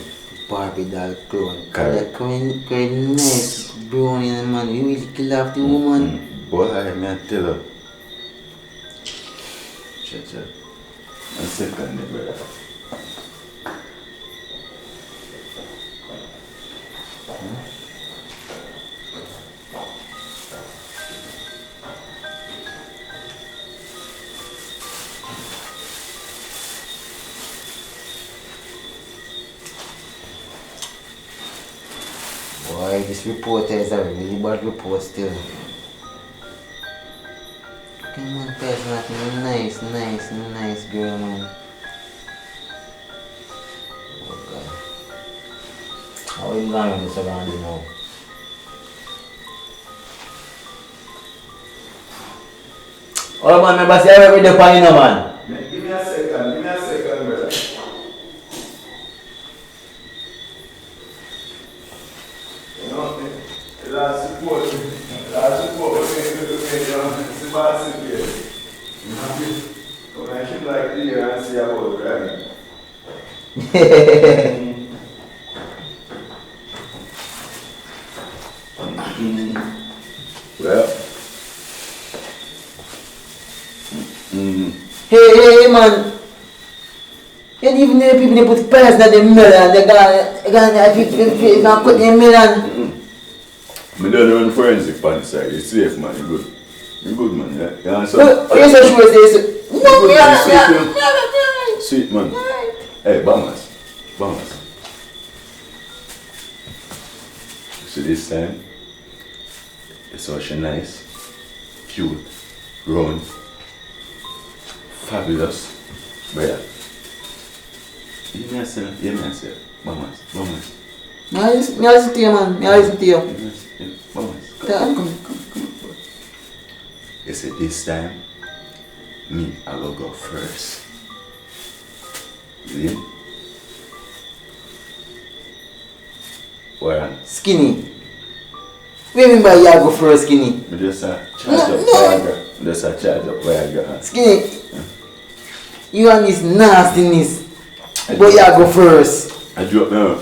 Barbie doll clone. Correct. Quite nice brownie man. You really kill off the woman. Boy, I tell you. Shut. One second, brother. Boy, this reporter is a really bad report still. Come on, person, like nice girl, man. Oh God. How are you going on this around now? Oh man, remember say I work with the pan, you know, man. Give me a second, brother. You know, last support with me, it's a massive here. When I shoot like here and see about driving. Well. Hey, man. You don't even know people they put pears in the melon. They gonna put in melon. I don't run forensic on the side. You're safe, man. You're good. You're good, man. You understand? Oh, you say she was there. No, You're good, yeah. sweet, man. Hey, Bamas. So this time, it's such nice, cute, round, fabulous, brother. You may say, Bamas. I listen to you, man. I listen to you. Bamas. Come. You see, this time, me, I will go first. See? Where? Skinny. What do you mean by you go first, Skinny? I just charge up Viagra. Skinny. You and this nastiness. But you go first. I drop now.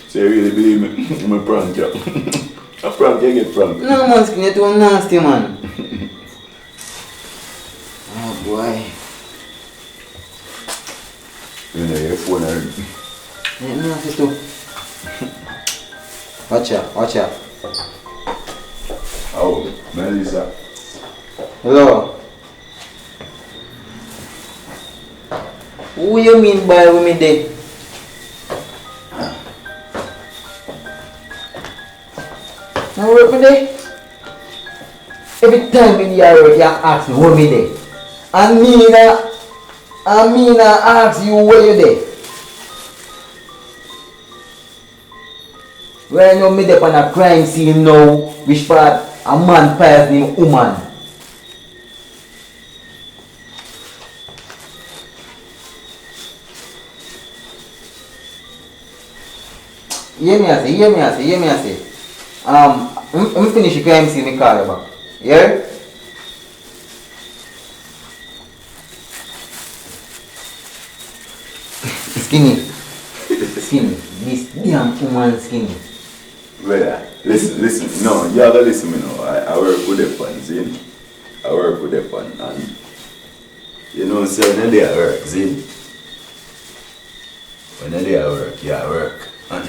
So you really believe me? I'm a prank you. A prank you get prank. No, man, Skinny, you're too nasty, man. Oh, boy. You know, your phone are... Yeah, nasty too. Watch out. Oh, Melissa. Hello. Who you mean by women there? Now work with there? Every time in your work you ask me who me there. And me ask you where you there. Right now me there on a crime scene now, which part a man poisoning a woman. Hear me I say. I'm finish the crime scene, me call you back. Yeah? Skinny. This damn woman Skinny. Brother, listen. No, you have to listen me now. I work with the funds, in. I work with the fund, and you know, so when they are work, see? When they are work, you are work. And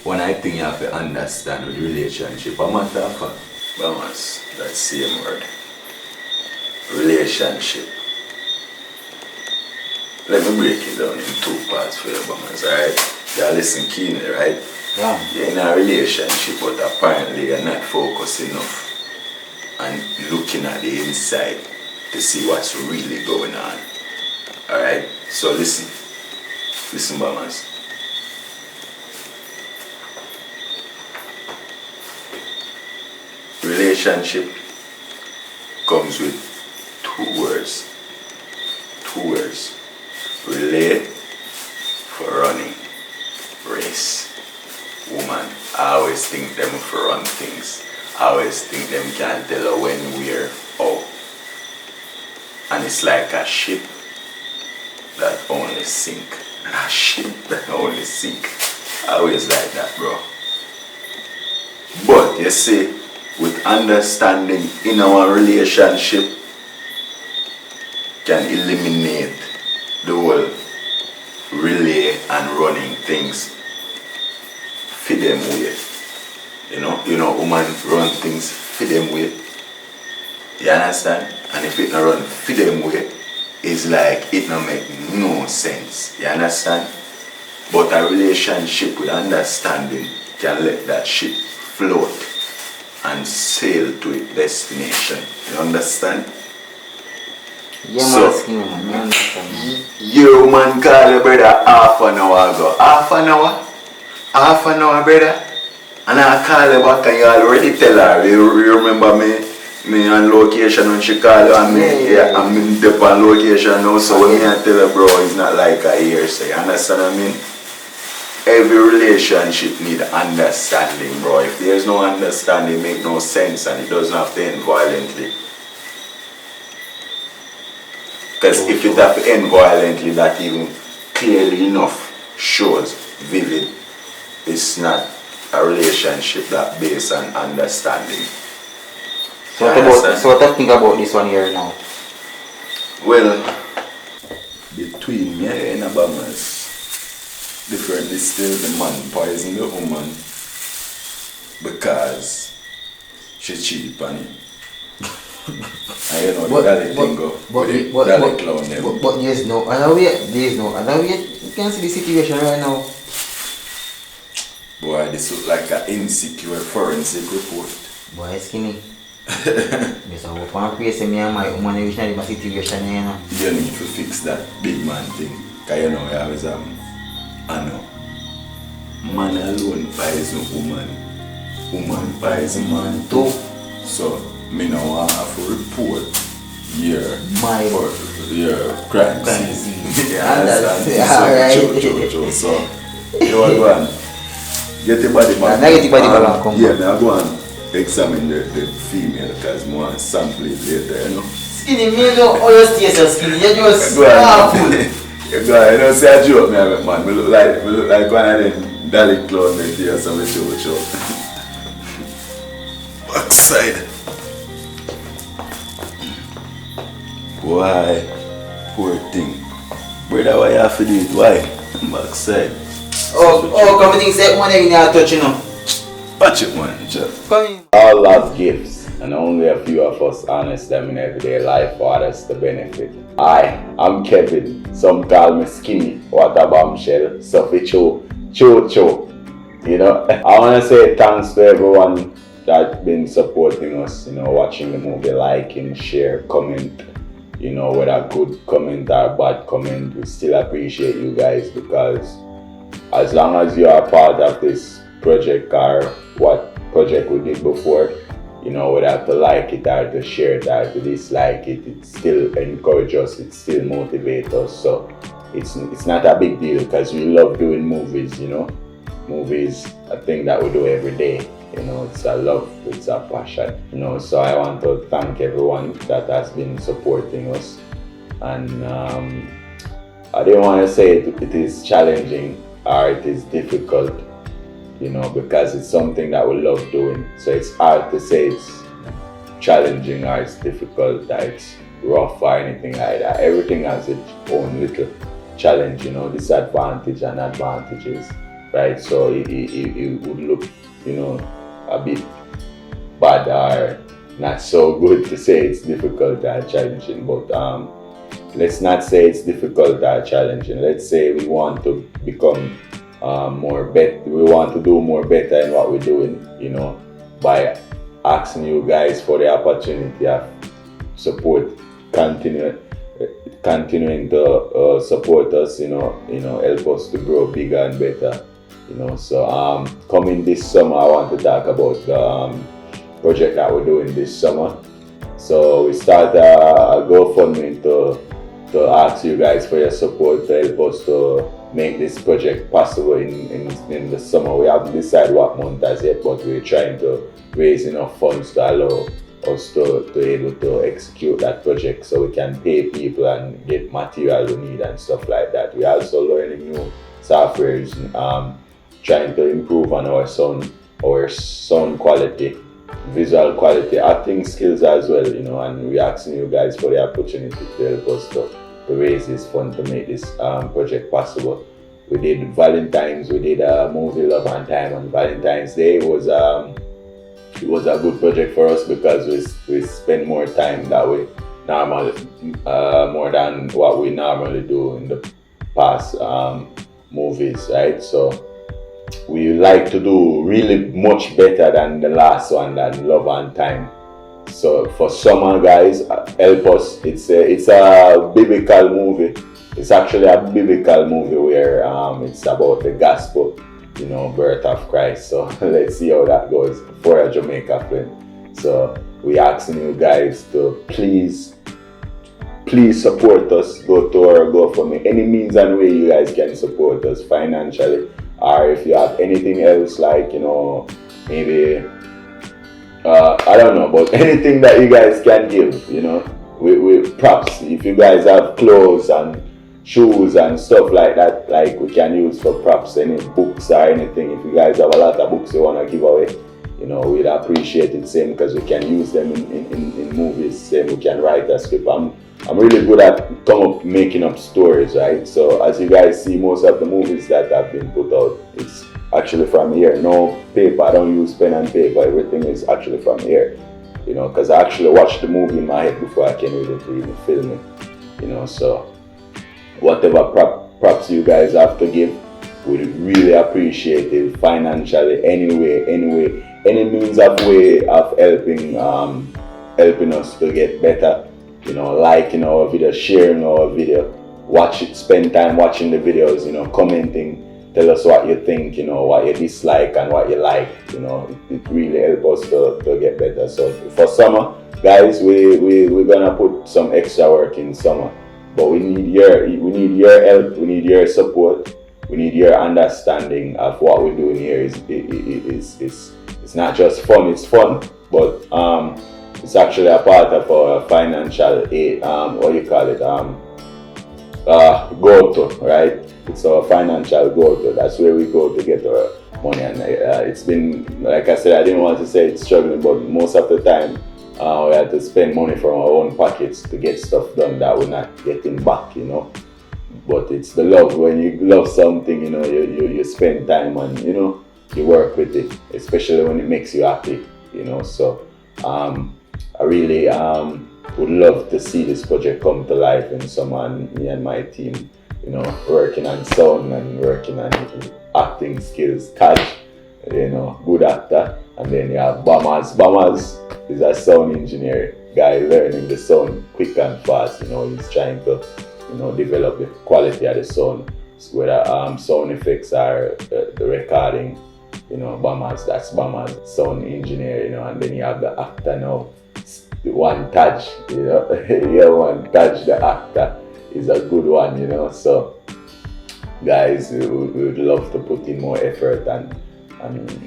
one I think you have to understand with relationship, a matter of fact, Bamas, that same word. Relationship. Let me break it down in two parts for you, Bamas, alright? You listen keenly, right? Yeah. You're in a relationship, but apparently you're not focused enough and looking at the inside to see what's really going on. Alright? So listen, Bamas. Relationship comes with two words. Relay for running. Race. Woman, I always think them for run things. I always think them can tell her when, where, how. And it's like a ship that only sink. A ship that only sink. I always like that, bro. But you see, with understanding in our relationship can eliminate the whole relay and running things for them way. You know, woman run things for them way. You understand? And if it not run for them way, it's like it not make no sense. You understand? But a relationship with understanding can let that ship float and sail to its destination. You understand? Yeah, So, man, I understand. your man call your brother half an hour ago. Half an hour? Half an hour, brother? And I call her back and you already tell her. You remember me on location when she call you and I'm in the on location now. So when I tell her, bro, it's not like a hearsay. You understand what I mean? Every relationship need understanding, bro. If there's no understanding, it make no sense and it doesn't have to end violently. Because if it have to end violently, that even clearly enough shows vivid. It's not a relationship that based on understanding. So what I think about this one here now? Well, between me and Abamas, differently still the man poison the woman because she cheap on him. And you know the Dalek thing go, Dalek clown them. But there's no other way, you can see the situation right now. Boy, this look like an insecure forensic report. Boy, skinny. Yes, I hope I'm praising me and my woman in my situation, you know. You need to fix that big man thing. Because you know, you always I know. Man alone buys a woman. Woman buys a man too. So, me now want to report your crime scene. Yeah, so, so, you know what I get the body back. Yeah, I go and examine the female because I want to sample it later, you know. Skinny, me don't always stay so skinny. You just powerful. You don't say a joke, man. We look like one of them Dalek clown that here, so we show. Backside. Why? Poor thing. Brother, why you have to do it? Why? Backside. Come things say one in your touch, you know. Watch it, man. Just. Come in. All love gifts, and only a few of us harness them in everyday life for others to benefit. I'm Kevin. Some call me Skinny. What a bombshell. Sophie Cho. You know, I want to say thanks to everyone that's been supporting us, you know, watching the movie, liking, share, comment. You know, whether good comment or bad comment, we still appreciate you guys because as long as you are part of this project or what project we did before, you know, whether to like it or to share it or to dislike it, it still encourages us, it still motivates us. So it's not a big deal because we love doing movies, you know. Movies, a thing that we do every day, you know, it's a love, it's a passion, you know. So I want to thank everyone that has been supporting us. And I didn't want to say it is challenging or it is difficult. you know, because it's something that we love doing. So it's hard to say it's challenging or it's difficult or it's rough or anything like that. Everything has its own little challenge, you know, disadvantage and advantages, right? So it would look, you know, a bit bad or not so good to say it's difficult or challenging, but let's not say it's difficult or challenging. Let's say we want to become we want to do more better in what we're doing, you know, by asking you guys for the opportunity of support, continuing to support us, you know, help us to grow bigger and better, you know. So coming this summer, I want to talk about the project that we're doing this summer. So we start a GoFundMe to ask you guys for your support to help us to make this project possible in the summer. We haven't decided what month as yet, but we're trying to raise enough funds to allow us to able to execute that project so we can pay people and get material we need and stuff like that. We're also learning new softwares, trying to improve on our sound quality, visual quality, acting skills as well, you know, and we're asking you guys for the opportunity to help us to raise this fund to make this project possible. We did Valentine's, we did a movie Love and Time on Valentine's Day. It was a good project for us because we spend more time that way more than what we normally do in the past movies, right? So we like to do really much better than the last one, than Love and Time. So for summer, guys, help us. It's a biblical movie. It's actually a biblical movie where it's about the gospel, you know, birth of Christ. So let's see how that goes for a Jamaica film. So we asking you guys to please support us. Go to our GoFundMe. Any means and way you guys can support us financially, or if you have anything else, like, you know, maybe I don't know, but anything that you guys can give, you know, with props. If you guys have clothes and shoes and stuff like that, like we can use for props, any books or anything. If you guys have a lot of books you want to give away, you know, we'd appreciate it, same, because we can use them in movies, same, we can write a script. I'm really good at making up stories, right? So as you guys see, most of the movies that have been put out, it's actually from here. No paper, I don't use pen and paper, everything is actually from here, you know, because I actually watched the movie in my head before I came even to even film it, you know. So whatever props you guys have to give, we really appreciate it financially, anyway, any means of way of helping us to get better, you know, liking our video, sharing our video, watch it, spend time watching the videos, you know, commenting, tell us what you think, you know, what you dislike and what you like, you know, it really helps us to get better. So for summer, guys, we're gonna put some extra work in summer, but we need your help, we need your support, we need your understanding of what we're doing here. It's not just fun, it's fun, but it's actually a part of our financial aid, what you call it, go-to, right? It's our financial go-to. That's where we go to get our money. And it's been, like I said, I didn't want to say it's struggling, but most of the time we had to spend money from our own pockets to get stuff done that we're not getting back, you know. But it's the love. When you love something, you know, you spend time and, you know, you work with it, especially when it makes you happy, you know. So I really would love to see this project come to life in summer, and me and my team, you know, working on sound and working on acting skills. Taj, you know, good actor. And then you have Bamas. Bamas is a sound engineer guy learning the sound quick and fast. You know, he's trying to, you know, develop the quality of the sound, whether sound effects or the recording. You know, Bamas, that's Bamas, sound engineer, you know. And then you have the actor now, the one Taj, you know. Yeah, one Taj, the actor, is a good one, you know. So guys, we would love to put in more effort and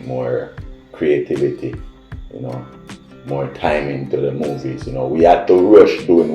more creativity, you know, more time into the movies. You know, we had to rush doing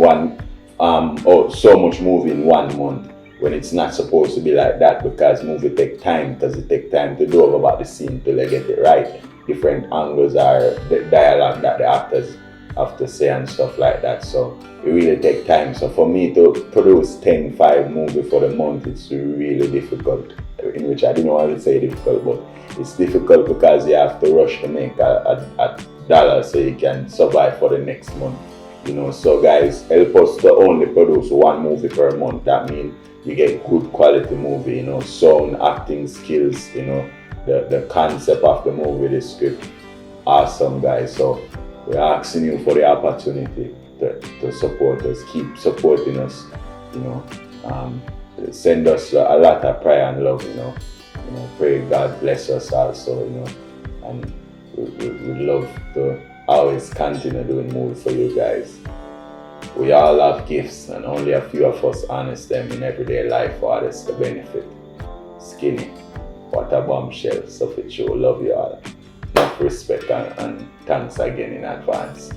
so much movie in 1 month. when it's not supposed to be like that, because movie take time, because it take time to do about the scene till they get it right. Different angles are the dialogue that the actors have to say and stuff like that. So it really take time. So for me to produce 10-5 movie for the month, it's really difficult. In which I didn't want to say difficult, but it's difficult because you have to rush to make a dollar so you can survive for the next month. You know, so guys, help us to only produce one movie per month. That means you get good quality movie, you know, sound, acting skills, you know, the concept of the movie, the script. Awesome, guys. So we're asking you for the opportunity to support us, keep supporting us, you know. Send us a lot of prayer and love, you know. Pray God bless us also, you know. And we love to always continue doing movies for you guys. We all have gifts, and only a few of us harness them in everyday life for others to benefit. Skinny, what a bombshell. So for sure, love you all. Enough respect and thanks again in advance.